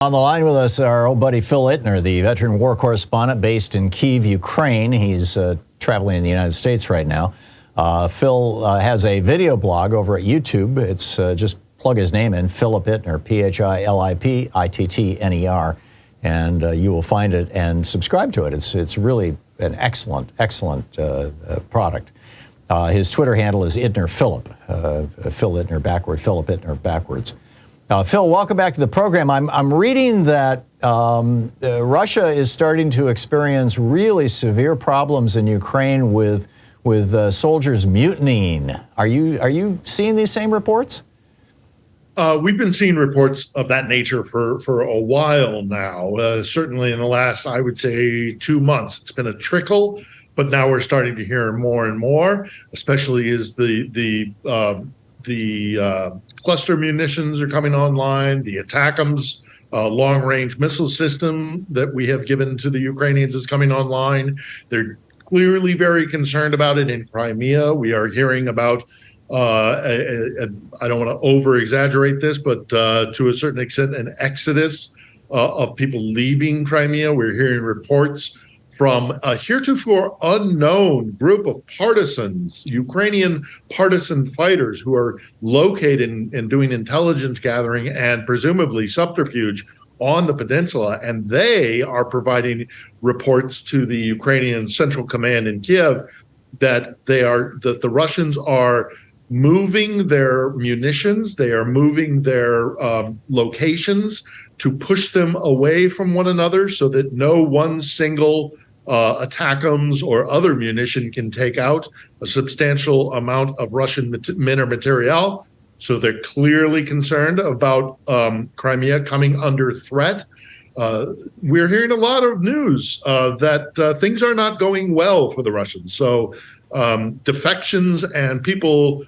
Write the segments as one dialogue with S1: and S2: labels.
S1: On the line with us, our old buddy Phil Ittner, the veteran war correspondent based in Kyiv, Ukraine. He's traveling in the United States right now. Phil has a video blog over at YouTube. It's just plug his name in, Philip Ittner, Philipittner, and you will find it and subscribe to it. It's really an excellent product. His Twitter handle is Ittner Philip, Phil Ittner backward, Philip Ittner backwards. Phil, welcome back to the program. I'm reading that Russia is starting to experience really severe problems in Ukraine with soldiers mutinying. Are you seeing these same reports?
S2: We've been seeing reports of that nature for a while now. Certainly in the last, I would say, 2 months, it's been a trickle, but now we're starting to hear more and more, especially as the cluster munitions are coming online. The ATACMS long-range missile system that we have given to the Ukrainians is coming online. They're clearly very concerned about it in Crimea. We are hearing about, I don't want to over-exaggerate this, but to a certain extent, an exodus of people leaving Crimea. We're hearing reports from a heretofore unknown group of partisans, Ukrainian partisan fighters who are located and doing intelligence gathering and presumably subterfuge on the peninsula. And they are providing reports to the Ukrainian Central Command in Kiev that the Russians are moving their munitions, they are moving their locations to push them away from one another so that no one single ATACMS or other munition can take out a substantial amount of Russian men or materiel. So they're clearly concerned about Crimea coming under threat. We're hearing a lot of news that things are not going well for the Russians. So defections and people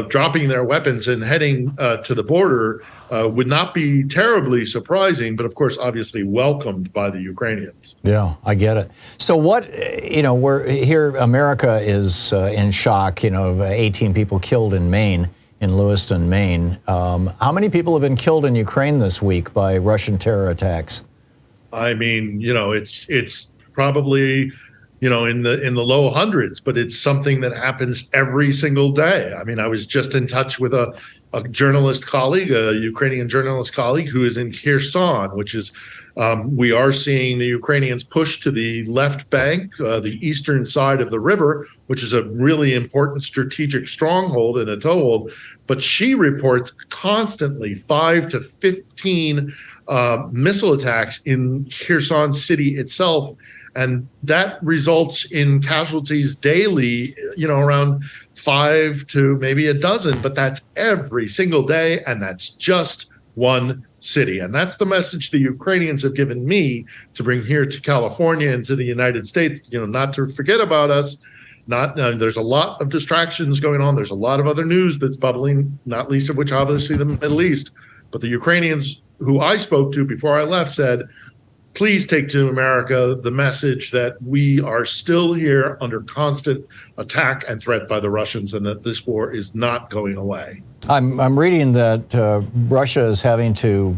S2: dropping their weapons and heading to the border would not be terribly surprising, but of course, obviously welcomed by the Ukrainians.
S1: Yeah, I get it. So we're here, America is in shock, 18 people killed in Maine, in Lewiston, Maine. How many people have been killed in Ukraine this week by Russian terror attacks?
S2: I mean, it's probably in the low hundreds, but it's something that happens every single day. I mean, I was just in touch with a journalist colleague, a Ukrainian journalist colleague who is in Kherson, which is, we are seeing the Ukrainians push to the left bank, the eastern side of the river, which is a really important strategic stronghold and a toehold. But she reports constantly 5 to 15 missile attacks in Kherson city itself. And that results in casualties daily, around 5 to maybe a dozen, but that's every single day. And that's just one city. And that's the message the Ukrainians have given me to bring here to California and to the United States, not to forget about us. There's a lot of distractions going on. There's a lot of other news that's bubbling, not least of which obviously the Middle East. But the Ukrainians who I spoke to before I left said, please take to America the message that we are still here under constant attack and threat by the Russians and that this war is not going away.
S1: I'm reading that Russia is having to,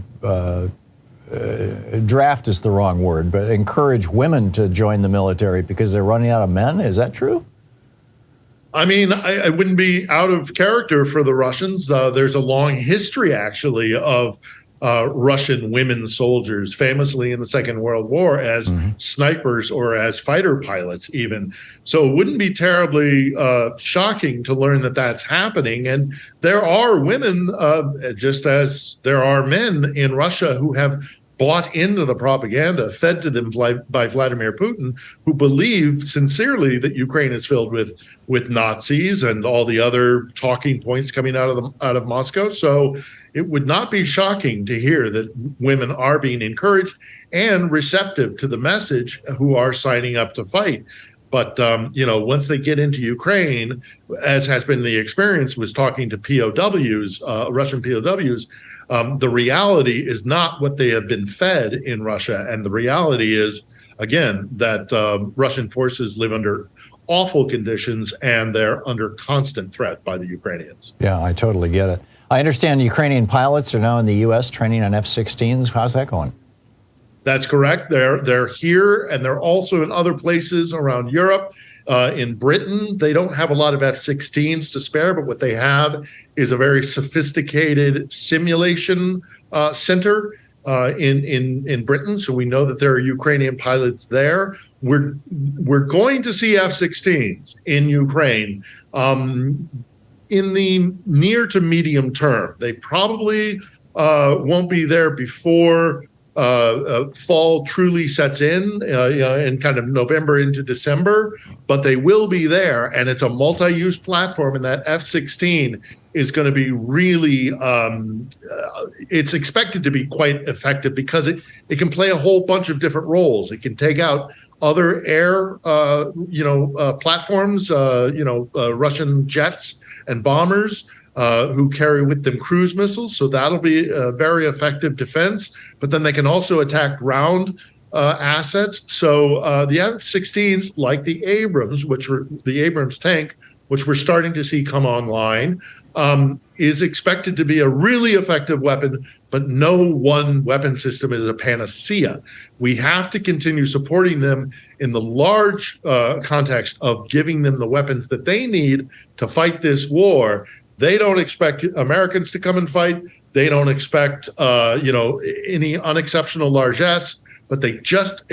S1: draft is the wrong word, but encourage women to join the military because they're running out of men. Is that true?
S2: I mean, I wouldn't be out of character for the Russians. There's a long history, actually, of Russian women soldiers, famously in the Second World War as snipers or as fighter pilots even. So it wouldn't be terribly shocking to learn that that's happening. And there are women, just as there are men in Russia who have bought into the propaganda fed to them by Vladimir Putin, who believe sincerely that Ukraine is filled with Nazis and all the other talking points coming out of Moscow. So it would not be shocking to hear that women are being encouraged and receptive to the message who are signing up to fight. But, once they get into Ukraine, as has been the experience was talking to POWs, Russian POWs, the reality is not what they have been fed in Russia. And the reality is, again, that Russian forces live under awful conditions and they're under constant threat by the Ukrainians.
S1: Yeah, I totally get it. I understand Ukrainian pilots are now in the U.S. training on F-16s. How's that going?
S2: That's correct. They're here, and they're also in other places around Europe. In Britain, they don't have a lot of F-16s to spare, but what they have is a very sophisticated simulation center in Britain. So we know that there are Ukrainian pilots there. We're going to see F-16s in Ukraine in the near to medium term. They probably won't be there before fall truly sets in kind of November into December, but they will be there, and it's a multi-use platform, and that F-16 is going to be really, it's expected to be quite effective because it can play a whole bunch of different roles. It can take out other air, platforms, Russian jets and bombers, who carry with them cruise missiles. So that'll be a very effective defense. But then they can also attack ground assets. So the F-16s, like the Abrams, which are the Abrams tank, which we're starting to see come online, is expected to be a really effective weapon, but no one weapon system is a panacea. We have to continue supporting them in the large context of giving them the weapons that they need to fight this war. They don't expect Americans to come and fight. They don't expect, any unexceptional largesse, but they just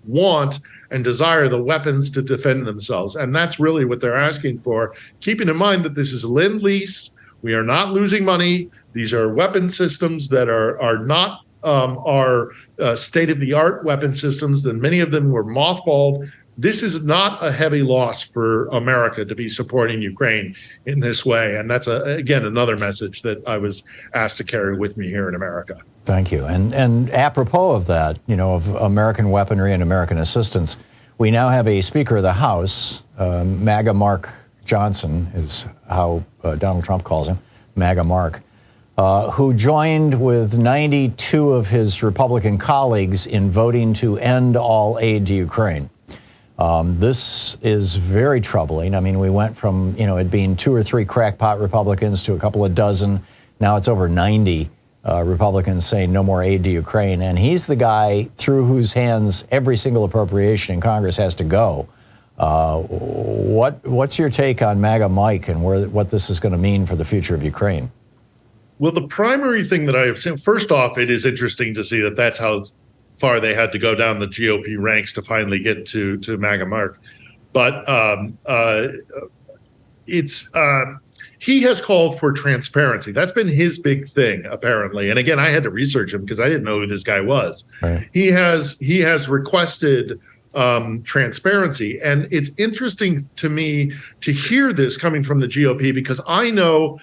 S2: want and desire the weapons to defend themselves. And that's really what they're asking for, keeping in mind that this is Lend-Lease. We are not losing money. These are weapon systems that are not our state-of-the-art weapon systems, and many of them were mothballed. This is not a heavy loss for America to be supporting Ukraine in this way. And that's, again, another message that I was asked to carry with me here in America.
S1: Thank you. And apropos of that, of American weaponry and American assistance, we now have a Speaker of the House, MAGA Mark Johnson is how Donald Trump calls him, MAGA Mark, who joined with 92 of his Republican colleagues in voting to end all aid to Ukraine. This is very troubling. I mean, we went from, it being 2 or 3 crackpot Republicans to a couple of dozen. Now it's over 90 Republicans saying no more aid to Ukraine. And he's the guy through whose hands every single appropriation in Congress has to go. What's your take on MAGA Mike and what this is going to mean for the future of Ukraine?
S2: Well, the primary thing that I have seen, first off, it is interesting to see that that's how far they had to go down the GOP ranks to finally get to MAGA Mark. But he has called for transparency. That's been his big thing, apparently. And again, I had to research him because I didn't know who this guy was. Right. He has requested transparency. And it's interesting to me to hear this coming from the GOP because I know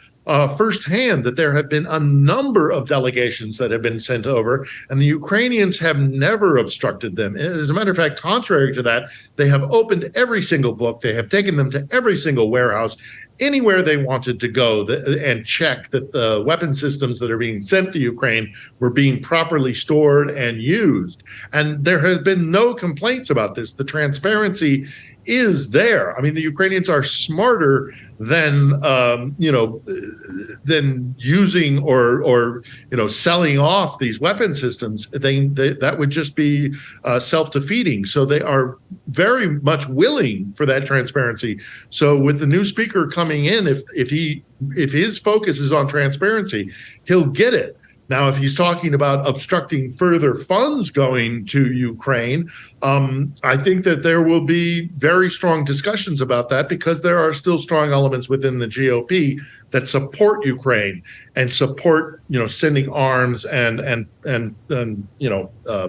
S2: firsthand that there have been a number of delegations that have been sent over, and the Ukrainians have never obstructed them. As a matter of fact, contrary to that, they have opened every single book. They have taken them to every single warehouse, anywhere they wanted to go, and check that the weapon systems that are being sent to Ukraine were being properly stored and used. And there has been no complaints about this. The transparency is there. I mean, the Ukrainians are smarter than than using or selling off these weapon systems. That would just be self-defeating. So they are very much willing for that transparency. So with the new speaker coming in, if his focus is on transparency, he'll get it. Now, if he's talking about obstructing further funds going to Ukraine, I think that there will be very strong discussions about that because there are still strong elements within the GOP that support Ukraine and support, sending arms and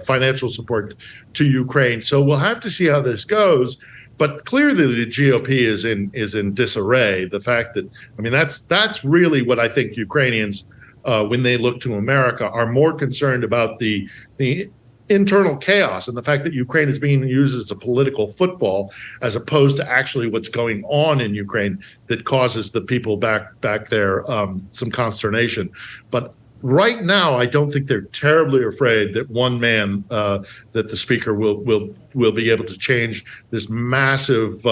S2: financial support to Ukraine. So we'll have to see how this goes. But clearly, the GOP is in disarray. The fact that, that's really what I think Ukrainians, when they look to America, are more concerned about the internal chaos and the fact that Ukraine is being used as a political football as opposed to actually what's going on in Ukraine that causes the people back there some consternation. But right now, I don't think they're terribly afraid that one man, that the speaker will be able to change this massive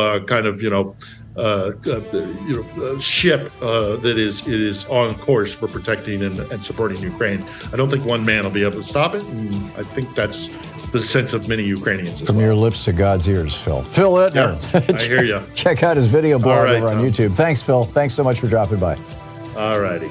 S2: ship that is on course for protecting and supporting Ukraine. I don't think one man will be able to stop it, and I think that's the sense of many Ukrainians as
S1: From
S2: well.
S1: your lips to God's ears, Phil. Phil Ittner.
S2: Yeah, I hear you.
S1: Check out his video blog
S2: All right,
S1: over on
S2: Thom.
S1: YouTube. Thanks, Phil. Thanks so much for dropping by.
S2: All righty.